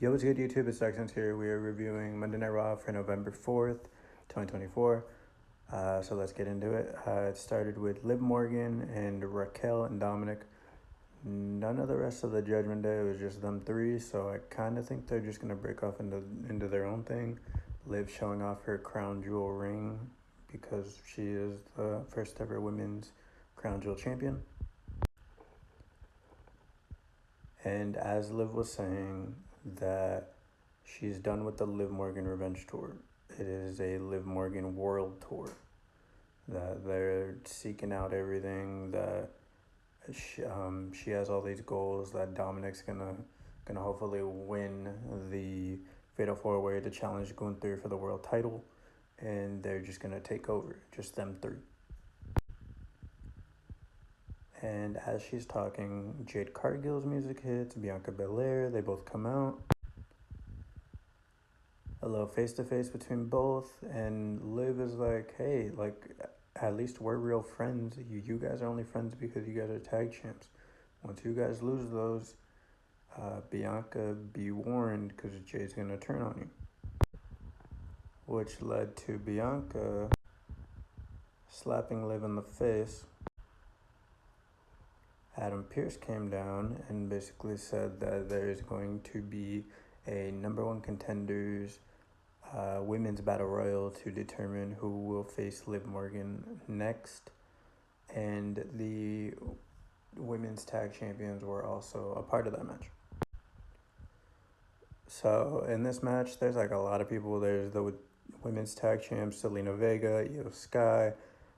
Yo, what's good, YouTube? It's Dark Sense here. We are reviewing Monday Night Raw for November 4th, 2024. So let's get into it. It started with Liv Morgan and Raquel and Dominic. None of the rest of the Judgment Day. It was just them three. So I kind of think they're just going to break off into their own thing. Liv showing off her crown jewel ring because she is the first ever women's crown jewel champion. And as Liv was saying, that she's done with the Liv Morgan Revenge Tour. It is a Liv Morgan World Tour. That they're seeking out everything. That she has all these goals. That Dominic's gonna hopefully win the Fatal 4-Way to challenge Gunther for the world title, and they're just gonna take over. Just them three. And as she's talking, Jade Cargill's music hits, Bianca Belair, they both come out. A little face-to-face between both, and Liv is like, hey, like, at least we're real friends. You guys are only friends because you guys are tag champs. Once you guys lose those, Bianca, be warned, because Jade's going to turn on you. Which led to Bianca slapping Liv in the face. Adam Pearce came down and basically said that there is going to be a number one contenders women's battle royal to determine who will face Liv Morgan next. And the women's tag champions were also a part of that match. So in this match, there's like a lot of people. There's the women's tag champs, Zelina Vega, Io Sky,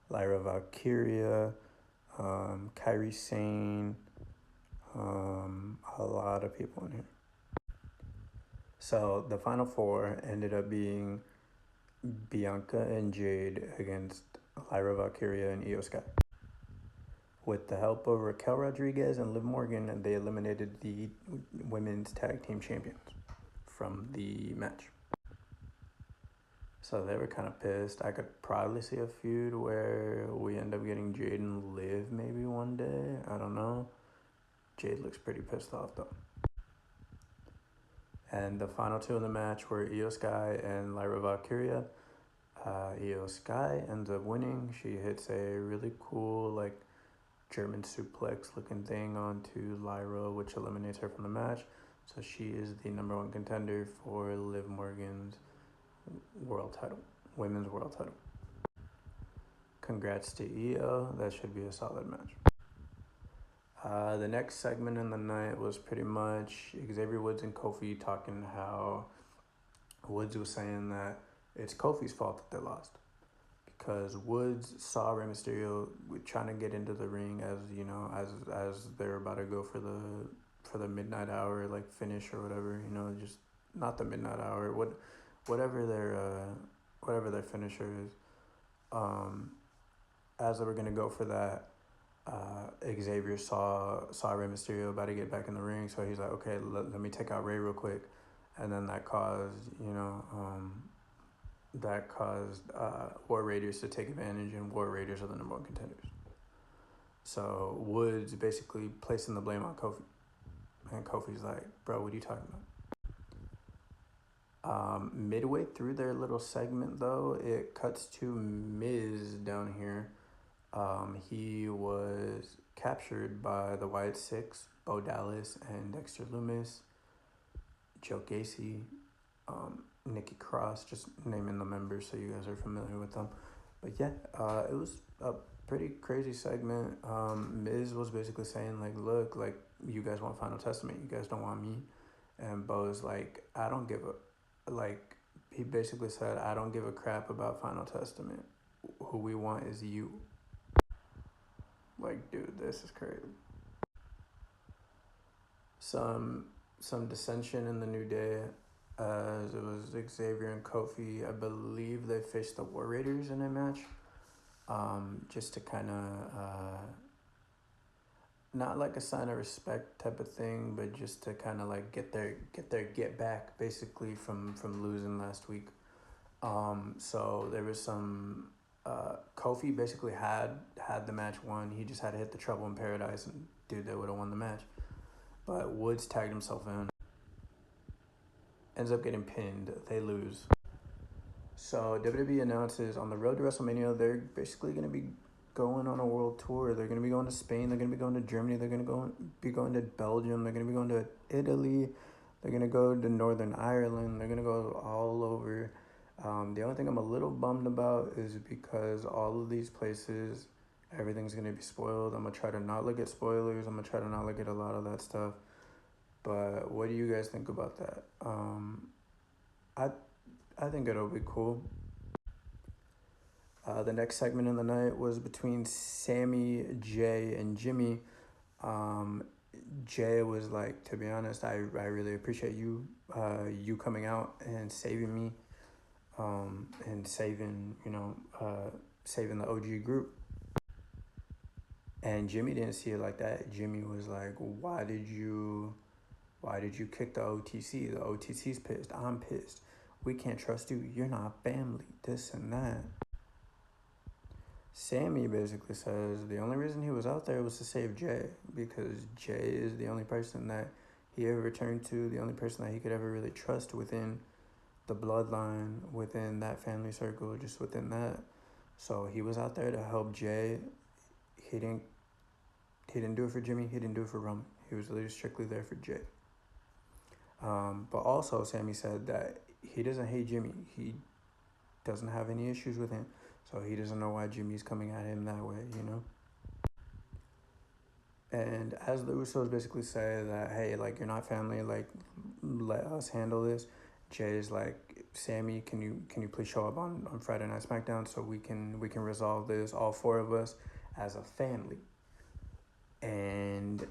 Lyra Valkyria, Kairi Sane, a lot of people in here. So the final four ended up being Bianca and Jade against Lyra Valkyria and Io Sky. With the help of Raquel Rodriguez and Liv Morgan, they eliminated the women's tag team champions from the match. So they were kind of pissed. I could probably see a feud where we end up getting Jade and Liv maybe one day. I don't know. Jade looks pretty pissed off though. And the final two in the match were Io Sky and Lyra Valkyria. Io Sky ends up winning. She hits a really cool, like, German suplex looking thing onto Lyra, which eliminates her from the match. So she is the number one contender for Liv Morgan's world title, women's world title. Congrats to Io. That should be a solid match. The next segment in the night was pretty much Xavier Woods and Kofi talking how Woods was saying that it's Kofi's fault that they lost. Because Woods saw Rey Mysterio trying to get into the ring as, you know, as they're about to go for the midnight hour, like, finish or whatever, you know, just not the midnight hour, whatever their finisher is. As they were gonna go for that, Xavier saw Rey Mysterio about to get back in the ring, so he's like, okay, let me take out Rey real quick, and then that caused, you know, War Raiders to take advantage, and War Raiders are the number one contenders. So Woods basically placing the blame on Kofi, and Kofi's like, bro, what are you talking about? Midway through their little segment, though, it cuts to Miz down here. He was captured by the Wyatt Six, Bo Dallas and Dexter Lumis, Joe Gacy, Nikki Cross, just naming the members so you guys are familiar with them. But yeah, it was a pretty crazy segment. Miz was basically saying, like, look, like, you guys want Final Testament, you guys don't want me. And Bo's like, I don't give a, like, he basically said, I don't give a crap about Final Testament. Who we want is you. Like, dude, this is crazy. Some dissension in the New Day, as it was Xavier and Kofi. I believe they faced the War Raiders in a match, just to kind of, not like a sign of respect type of thing, but just to kind of like get their back basically from losing last week. So there was some. Kofi basically had the match won. He just had to hit the Trouble in Paradise, and dude, they would have won the match. But Woods tagged himself in. ends up getting pinned. They lose. So WWE announces on the road to WrestleMania, they're basically going to be going on a world tour. They're going to be going to Spain. They're going to be going to Germany. They're going to be going to Belgium. They're going to be going to Italy. They're going to go to Northern Ireland. They're going to go all over. The only thing I'm a little bummed about is because all of these places, everything's going to be spoiled. I'm going to try to not look at spoilers. I'm going to try to not look at a lot of that stuff. But what do you guys think about that? I think it'll be cool. The next segment of the night was between Sammy, Jay, and Jimmy. Jay was like, to be honest, I really appreciate you coming out and saving me, and saving saving the OG group. And Jimmy didn't see it like that. Jimmy was like, why did you kick the OTC? The OTC's pissed. I'm pissed. We can't trust you. You're not family. This and that. Sammy basically says the only reason he was out there was to save Jay, because Jay is the only person that he ever turned to, the only person that he could ever really trust within the bloodline, within that family circle, just within that. So he was out there to help Jay. He didn't do it for Jimmy. He didn't do it for Roman. He was literally strictly there for Jay. But also Sammy said that he doesn't hate Jimmy. He doesn't have any issues with him. So he doesn't know why Jimmy's coming at him that way, you know? And as the Usos basically say that, hey, like, you're not family, like, let us handle this. Jay's like, Sammy, can you please show up on Friday Night SmackDown so we can resolve this, all four of us, as a family. And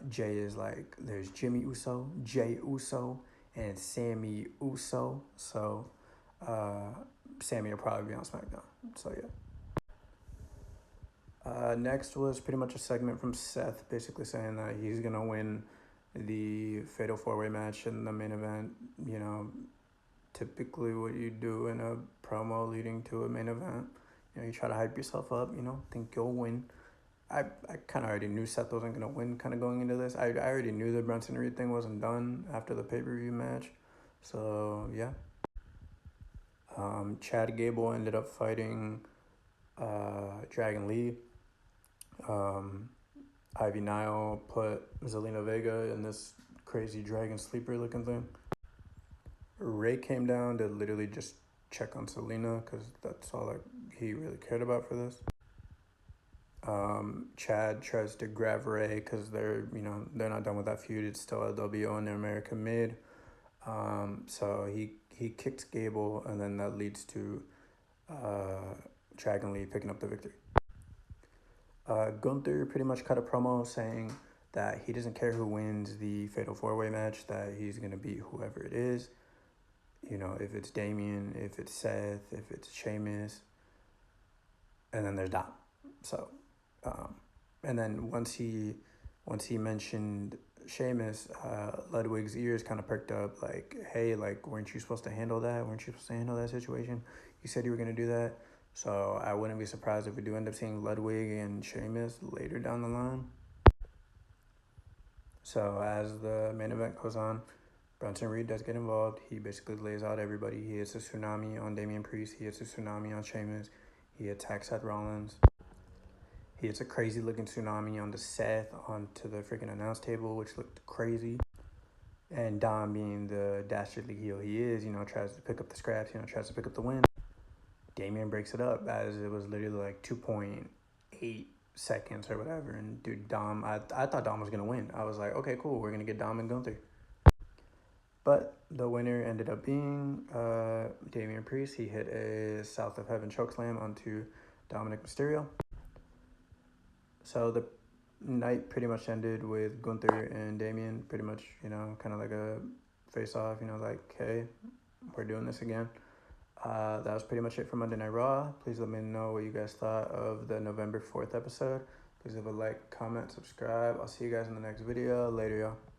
Jay is like, there's Jimmy Uso, Jay Uso, and Sammy Uso. So Sammy will probably be on SmackDown. So yeah. Next was pretty much a segment from Seth, basically saying that he's gonna win the Fatal 4-Way match in the main event. You know, typically what you do in a promo leading to a main event. You know, you try to hype yourself up. You know, think you'll win. I kind of already knew Seth wasn't gonna win. Kind of going into this, I already knew the Bronson Reed thing wasn't done after the pay-per-view match. So yeah. Chad Gable ended up fighting Dragon Lee. Ivy Nile put Zelina Vega in this crazy dragon sleeper looking thing. Ray came down to literally just check on Zelina because that's all that he really cared about for this. Chad tries to grab Ray because they're not done with that feud. It's still LWO in the American Mid. So he kicks Gable, and then that leads to Dragon Lee picking up the victory. Gunther pretty much cut a promo saying that he doesn't care who wins the Fatal 4-Way match, that he's going to beat whoever it is. You know, if it's Damian, if it's Seth, if it's Sheamus, and then there's Dom. So, and then once he mentioned Sheamus, Ludwig's ears kind of perked up, like, hey, like, weren't you supposed to handle that? Weren't you supposed to handle that situation? You said you were going to do that. So I wouldn't be surprised if we do end up seeing Ludwig and Sheamus later down the line. So as the main event goes on, Bronson Reed does get involved. He basically lays out everybody. He hits a tsunami on Damian Priest. He hits a tsunami on Sheamus. He attacks Seth Rollins. He hits a crazy looking tsunami onto Seth, onto the freaking announce table, which looked crazy. And Dom, being the dastardly heel he is, tries to pick up the scraps, tries to pick up the win. Damian breaks it up as it was literally like 2.8 seconds or whatever. And dude, Dom, I thought Dom was going to win. I was like, okay, cool. We're going to get Dom and Gunther. But the winner ended up being Damian Priest. He hit a South of Heaven chokeslam onto Dominic Mysterio. So the night pretty much ended with Gunther and Damian pretty much, kind of like a face-off, like, hey, we're doing this again. That was pretty much it for Monday Night Raw. Please let me know what you guys thought of the November 4th episode. Please leave a like, comment, subscribe. I'll see you guys in the next video. Later, y'all.